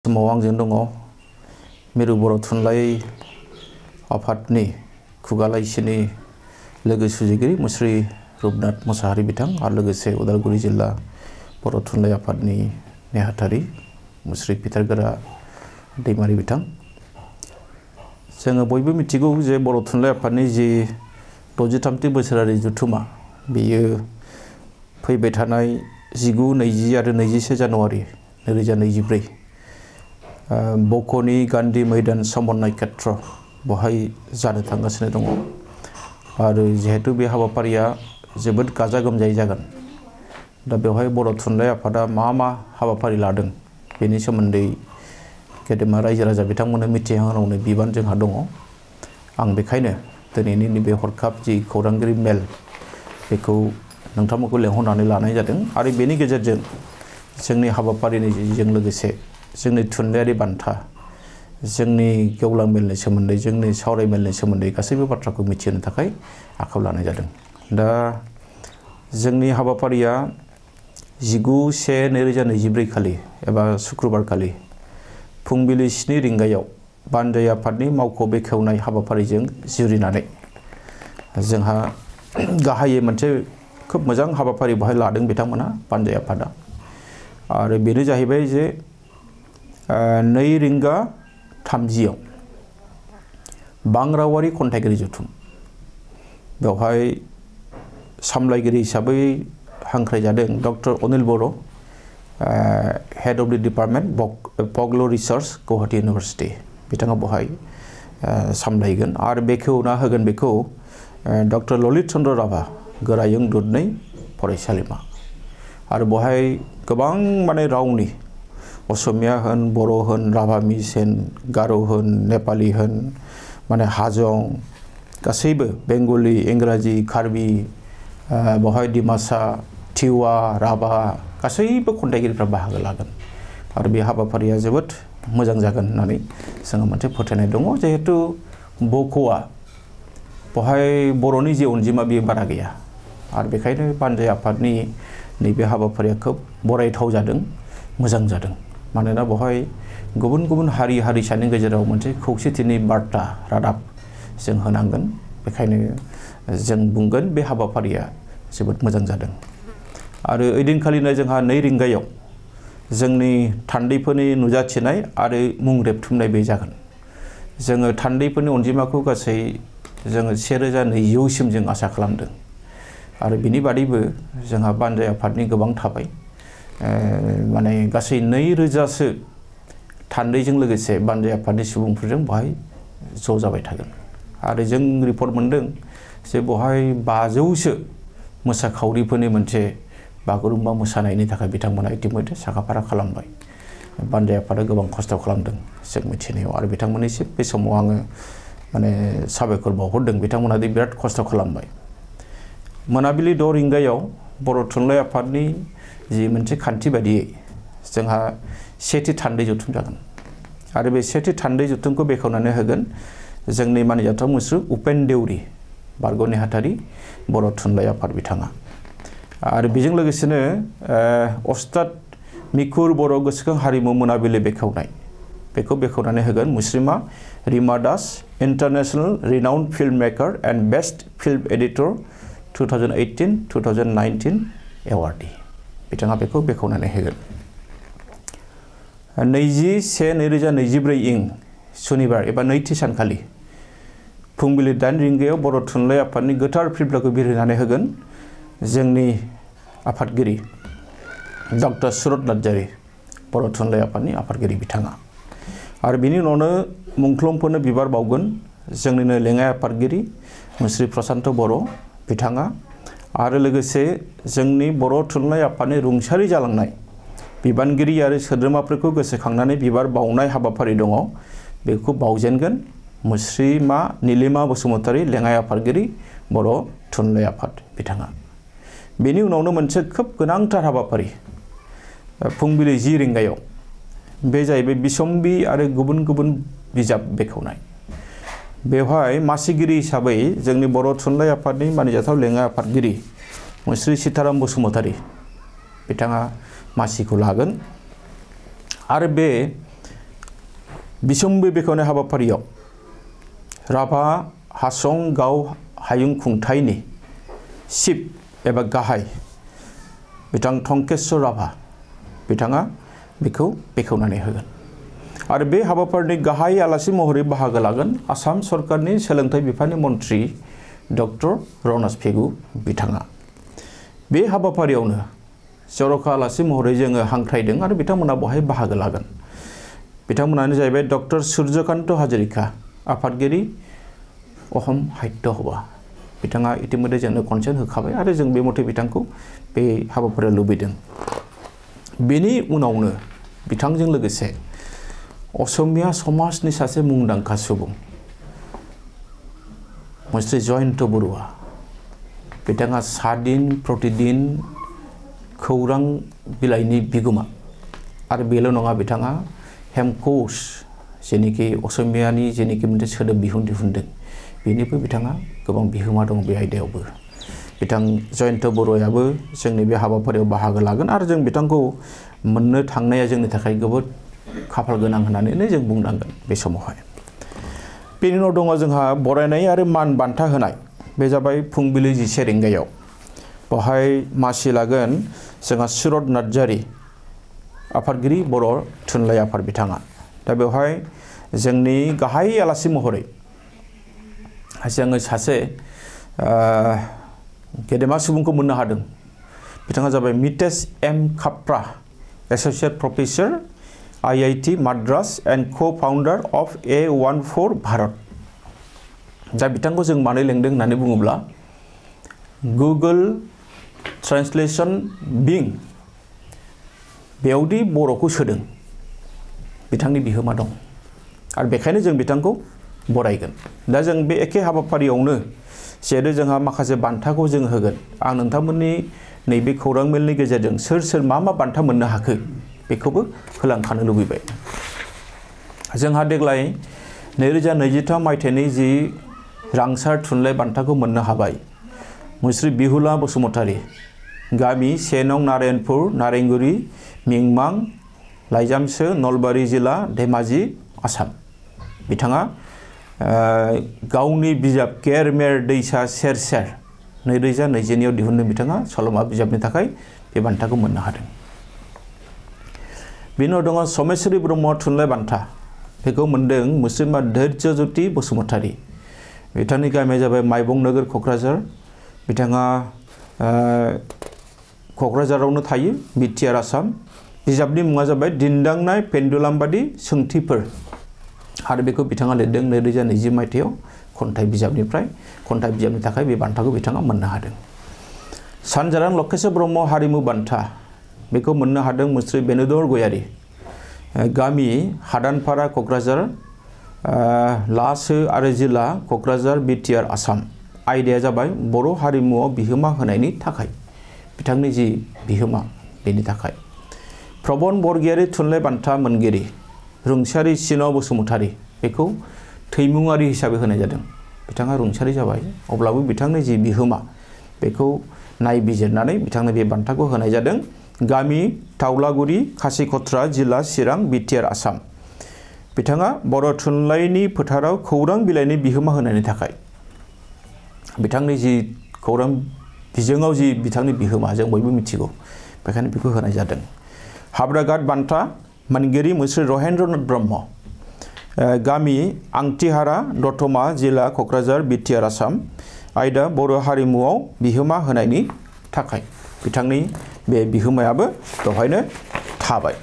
समाव आंजों दङ मिरु बर' थुनलाइ आफादनि खुगा लाइसिनि लोगो सुजुगिरि मुस्रि रुपनाथ मोसाहारि बिथां आरो लोगोसे उदालगुरि जिल्ला बर' थुनलाइ आफादनि नेहाथारि मुस्रि फिथारगोरा दैमारि बिथां। जोङो बयबो मिथिगौ जे बर' थुनलाइ आफादनि जि 63थि बोसोरारि जथुमा बेयो फैबाय थानाय 19, 20 आरो 21 जानुवारि 2024 बक'नि गान्धी मैदान समन्वय क्षेत्र बहाय जानो थांगासिनो दङ आरो जिहेतु बे हाबाफारिया जोबोद गाजा गोमजायै जागोन। दा बेवहाय बर' थुनलाइ आफादा मा हाबाफारि लादों बेनि सोमोन्दै गेदेमा रायजो राजा बिथांमोननो मिथिहोनांगौनि बिबान जोंहा दङ। आं बेखायनो दिनैनि नैबे हरखाब जि खौरांगिरि मेल बेखौ नोंथांमोनखौ लेंहरनानै लानाय जादों आरो बेनि गेजेरजों जोंनि हाबाफारिजों लोगोसे जोंनि थुनलाइयारि बान्था जोंनि गेवलां मेलनि सोमोन्दै जोंनि सावराय मेलनि सोमोन्दै गासैबो बाथ्राखौ मिथिहोनो थाखाय आखायाव लानाय जादों। दा जोंनि हाबाफारिया 19/1/2024 खालि एबा शुक्रबार खालि फुंबिलि 7 रिंगायाव बानजाय आफादनि मावख' बेखेवनाय हाबाफारिजों जुरिनानै जोंहा गाहायै मोनसे खोब मोजां हाबाफारि बेवहाय लादों बिथांमोना बानजाय आफादा आरो बेनो जाहैबाय जे 2:30 बां रावारि खन्थाइगिरि जथुम बेवहाय सामलायगिरि हिसाबै हांख्रायजादों doctor Anil Bora' head of the department पग्ल रिसार्च गुवाहाटी इउनिभार्सिटी बिथाङा बेवहाय सामलायगोन आरो बेखेवना होगोन बेखौ डक्टर ललित चन्द्र राभा गोरायुं दुधनै फरायसालिमा आरो बेवहाय गोबां माने रावनि असमिया होन बर' होन राभा मिस होन गार' होन नेपाली होन माने हाजं गासैबो बेंगली इंराजी कार्बी बेवहाय डिमासा टिवा राभा गासैबो खन्थाइगिरिफ्रा बाहागो लागोन आरो बे हाबाफारिया जोबोद मोजां जागोन होननानै जोङो मोनसे फोथायनाय दङ। जिहेतु बक'आ बेवहाय बर'नि जे अनजिमा बेयो बारा गैया आरो बेखायनो बानजाय आफादनि नैबे हाबाफारिया खोब बरायथाव जादों मोजां जादों। मानोना बेवहाय गुबुन गुबुन हारि हारिसानि गेजेराव मोनसे खौसेथिनि बार्ता रादाब जों होनांगोन। बेखायनो जों बुंगोन बे हाबाफारिया जोबोद मोजां जादों आरो ओइदिनखालिनो जोंहा 2 रिंगायाव जोंनि थान्दैफोरनि नुजाथिनाय आरो मुं रेबथुमनाय बे जागोन। जोङो थान्दैफोरनि अनजिमाखौ गासै जोङो 1200सिम जों आसा खालामदों आरो बिनि बादैबो जोंहा बानजाय आफादनि गोबां थाबाय माने गासै 2000सो थान्दैजों लोगोसे बानजाय आफादनि सुबुंफोरजों बेवहाय ज' जाबाय थागोन आरो जों रिपर्ट मोनदों जे बेवहाय 500सो मोसाखावरिफोरनि मोनसे बागुरुम्बा मोसानायनि थाखाय बिथांमोना इतिमধ্যে साखाफारा खालामबाय। बानजाय आफादा गोबां खस्थ' खालामदों जों मिथिनायाव आरो बिथांमोननिसिम बे समाव आङो माने साबायखर बावहरदों बिथांमोना बिराद खस्थ' खालामबाय। मोनाबिलि 6 रिंगायाव बर' थुनलाइ आफादनि जि मोनसे खान्थि बायदियै जोंहा 1थि थान्दै जथुम जागोन आरो बे 1थि थान्दै जथुमखौ बेखेवनानै होगोन जोंनि मानिजाथाव मुसु उपेन देउरि बारग' नेहाथारि बर' थुनलाइ आफाद बिथाङा आरो बेजों लोगोसेनो अस्ताद मिकुर बर' गोसोखां हारिमु मोनाबिलि बेखेवनाय बेखौ बेखेवनानै होगोन मुस्रिमा Rima Das international renowned film maker and best film editor 2018-2019 awardee बिथाङा बेखौ बेखेवनानै होगोन। 20/1/2024 सुनिबार एबा नैथि सानखालि फुंबिलि 8 रिंगायाव बर' थुनलाइ आफादनि गोथार फिल्मखौ बिरहोनानै होगोन जोंनि आफादगिरि डक्टर सुरत नार्जारी बर' थुनलाइ आफादनि आफादगिरि बिथाङा आरो बिनि उनावनो मुंख्लंफोरनो बिबार बावगोन जोंनिनो लेङाइ आफादगिरि मुस्रि प्रसान्त बर' बिथाङा आरो लोगोसे जोंनि बर' थुनलाइ आफादनि रुंसारि जालांनाय बिबानगिरि आरो सोद्रोमाफोरखौ गोसोखांनानै बिबार बावनाय हाबाफारि दङ बेखौ बावजेनगोन मुस्रिमा नीलिमा बसुमतारी लेङाइ आफादगिरि बर' थुनलाइ आफाद बिथाङा। बेनि उनावनो मोनसे खोब गोनांथार हाबाफारि फुंबिलि 10 रिंगायाव बे जाहैबाय बिसम्बि आरो गुबुन गुबुन बिजाब बेखेवनाय। बेवहाय मासिगिरि हिसाबै जोंनि बर' थुनलाइ आफादनि मानिजाथाव लेङाइ आफादगिरि मुस्रि सीताराम बसुमतारी बिथाङा मासिखौ लागोन आरो बे बिसोम्बि बेखेवनाय हाबाफारियाव राभा हासं गाव हायुं खुंथायनि चिफ एबा गाहाय बिथां टंकेश्वर राभा बिथाङा बेखौ बेखेवनानै होगोन आरो बे हाबाफारिनि गाहाय आलासि महरै बाहागो लागोन आसाम सरकारनि सोलोंथाइ बिफाननि मन्थ्रि डक्टर रनज पेगु बिथाङा बे हाबाफारियावनो जर'खा आलासि महरै जोङो हांख्रायदों आरो बिथांमोना बहाय बाहागो लागोन बिथांमोनानो जाहैबाय डक्टर सूर्यकान्त हाजरिका आफादगिरि अहम साहित्य सभा बिथाङा इतिमध्ये जोंनो कनसेन्ट होखाबाय आरो जों बे मथे बिथांखौ बे हाबाफारियाव लुबैदों बेनि उनावनो बिथांजों लोगोसे असमिया समाजनि सासे मुंदांखा सुबुं मुस्रि जयन्त बरुवा बिथाङा सादिन प्रतिदिन खौरां बिलाइनि बिगोमा आरो बेल' नङा बिथाङा हेमकोश जेनिखि असमियानि जेनिखि मोनसे सोदोब बिहुं दिहुनदों बेनिबो बिथाङा गोबां बिहोमा दं बे आयदायावबो बिथां जयन्त बरुवायाबो जोंनि बे हाबाफारियाव बाहागो लागोन आरो जों बिथांखौ मोननो थांनाया जोंनि थाखाय जोबोद खाफाल गोनां होननानै जों बुंनांगोन बे समावहाय बेनि उनाव दङ जोंहा बरायनाय आरो मान बान्था होनाय बे जाबाय फुंबिलि 11 रिंगायाव बेवहाय मासि लागोन जोंहा सुरत नार्जारि आफादगिरि बर' थुनलाइ आफाद बिथाङा दा बेवहाय जोंनि गाहाय आलासि महरै जोङो सासे गेदेमा सुबुंखौ मोननो हादों बिथाङा जाबाय Mitesh M Khapra associate professor IIT Madras and co-founder of A14 Bharat दा बिथांखौ जों मानो लेंदों होननानै बुङोब्ला गुगल ट्रान्सलेशन बिं बेयावदि बर'खौ सोदों बिथांनि बिहोमा दं आरो बेखायनो जों बिथांखौ बरायगोन दा जों बे एखे हाबाफारियावनो जेरै जोंहा माखासे बान्थाखौ जों होगोन आं नोंथांमोननि नैबे खौरां मेलनि गेजेरजों सोर मा बान्था मोननो हाखो बेखौबो होलांखानो लुबैबाय जोंहा देग्लाय 2023 मायथाइनि जि रांसार थुनलाइ बान्थाखौ मोननो हाबाय मुस्रि बिहुला बसुमतारी गामि 1 नं नारायणपुर नारेंगुरी मिंमां लाइजामसो नलबारि जिल्ला धेमाजि आसाम बिथाङा गावनि बिजाब केरमेर दैसा सेर सेर 2022 आव दिहुननो बिथाङा सल'मा बिजाबनि थाखाय बे बान्थाखौ मोननो हादों बेनि उनाव दङ समेश्वरी ब्रह्म थुनलाइ बान्था बेखौ मोनदों मुस्लिमा धैर्य ज्योति बसुमतारी बिथांनि गामिया जाबाय माइबं नोगोर क'क्राझार बिथाङा क'क्राझारावनो थायो बिटिआर आसाम बिजाबनि मुङा जाबाय दिन्दांनाय पेन्डुलाम बादि सोंथिफोर आरो बेखौ बिथाङा लिरदों 2020 मायथाइयाव खन्थाइ बिजाबनि थाखाय बे बान्थाखौ बिथाङा मोननो हादों सानजारां लकेश्वर ब्रह्म हारिमु बान्था बेखौ मोननो हादों मुस्रि बेनुदर गयारी गामि हादानपारा क'क्राझार लासो आरो जिल्ला क'क्राझार बिटिआर आसाम आयदाया जाबाय बर' हारिमुआव बिहोमा होनायनि थाखाय बिथांनि जि बिहोमा बेनि थाखाय प्रबन बरगयारी थुनलाइ बान्था मोनगिरि रुंसारि सिन बसुमतारी बेखौ थैमुङारि हिसाबै होनाय जादों बिथाङा रुंसारि जाबाय अब्लाबो बिथांनि जि बिहोमा बेखौ नायबिजिरनानै बिथांनो बे बान्थाखौ होनाय जादों गामि तावलागुरि खासिखत्रा जिल्ला चिरां बिटिआर आसाम बिथाङा बर' थुनलाइनि फोथाराव खौरां बिलाइनि बिहोमा होनायनि थाखाय बिथांनि जि खौरां बिजोङाव जि बिथांनि बिहोमा जों बयबो मिथिगौ बेखायनो बेखौ होनाय जादों हाब्राघाट बान्था मोनगिरि मुस्रि रहेन्द्रनाथ ब्रह्म गामि आंटिहारा दतमा जिल्ला क'क्राझार बिटिआर आसाम आयदा बर' हारिमुआव बिहोमा होनायनि थाखाय बिथांनि बे बिहोमायाबो बेवहायनो थाबाय